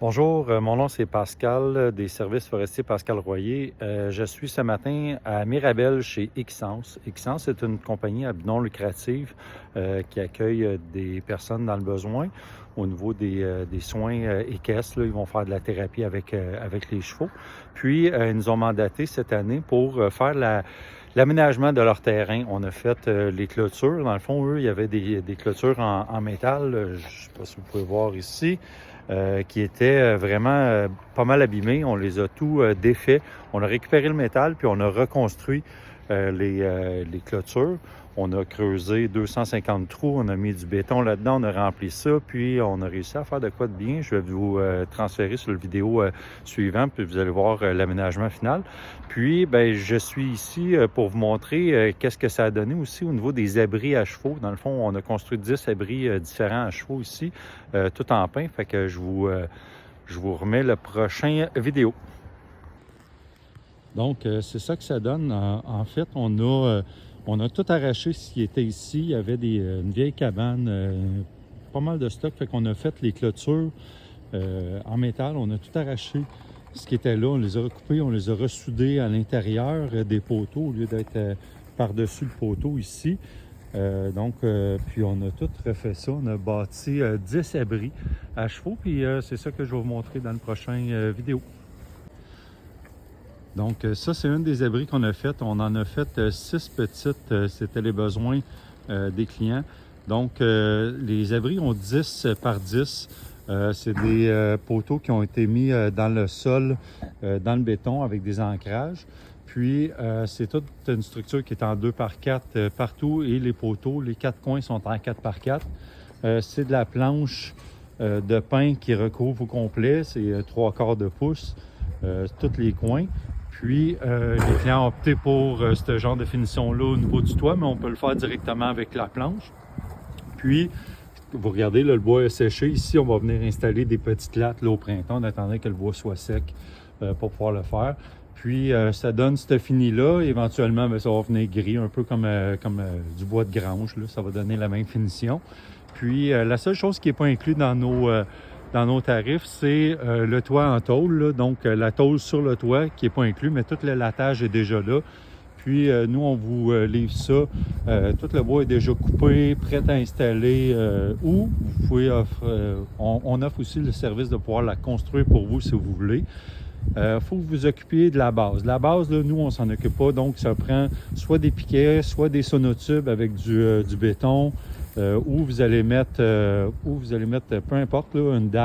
Bonjour, mon nom c'est Pascal des services forestiers Pascal Royer. Je suis ce matin à Mirabel chez Xsens. Xsens est une compagnie à but non lucratif qui accueille des personnes dans le besoin au niveau des soins équestres. Là, ils vont faire de la thérapie avec les chevaux. Puis, ils nous ont mandaté cette année pour faire l'aménagement de leur terrain. On a fait les clôtures. Dans le fond, eux, il y avait des clôtures en métal. Je ne sais pas si vous pouvez voir ici. Qui étaient vraiment pas mal abîmés. On les a tout défaits. On a récupéré le métal, puis on a reconstruit les clôtures. On a creusé 250 trous, on a mis du béton là-dedans, on a rempli ça, puis on a réussi à faire de quoi de bien. Je vais vous transférer sur le vidéo suivant, puis vous allez voir l'aménagement final. Puis, ben, je suis ici pour vous montrer qu'est-ce que ça a donné aussi au niveau des abris à chevaux. Dans le fond, on a construit 10 abris différents à chevaux ici, tout en pin. Fait que je vous remets le prochain vidéo. Donc, c'est ça que ça donne. En fait, on a tout arraché ce qui était ici. Il y avait une vieille cabane, pas mal de stock. Fait qu'on a fait les clôtures en métal. On a tout arraché ce qui était là. On les a recoupés, on les a ressoudés à l'intérieur des poteaux au lieu d'être par-dessus le poteau ici. Puis on a tout refait ça. On a bâti 10 abris à chevaux. Puis c'est ça que je vais vous montrer dans le prochain vidéo. Donc ça, c'est une des abris qu'on a fait. On en a fait 6 petites. C'était les besoins des clients. Donc les abris ont 10 par 10. C'est des poteaux qui ont été mis dans le sol, dans le béton avec des ancrages. Puis c'est toute une structure qui est en 2 par 4 partout et les poteaux, les 4 coins sont en 4 par 4. C'est de la planche de pin qui recouvre au complet. C'est 3/4 de pouce, tous les coins. Puis, les clients ont opté pour ce genre de finition-là au niveau du toit, mais on peut le faire directement avec la planche. Puis, vous regardez, là, le bois est séché. Ici, on va venir installer des petites lattes là, au printemps en attendant que le bois soit sec pour pouvoir le faire. Puis, ça donne ce fini-là. Éventuellement, bien, ça va venir gris, un peu comme du bois de grange. Là. Ça va donner la même finition. Puis, la seule chose qui n'est pas inclue dans nos tarifs, c'est le toit en tôle, là. Donc la tôle sur le toit qui n'est pas inclus, mais tout le latage est déjà là. Puis nous, on vous livre ça. Tout le bois est déjà coupé, prêt à installer ou vous pouvez on offre aussi le service de pouvoir la construire pour vous si vous voulez. Faut que vous occupiez de la base. La base, là, nous, on s'en occupe pas. Donc, ça prend soit des piquets, soit des sonotubes avec du béton, où vous allez mettre, peu importe, là, une dalle.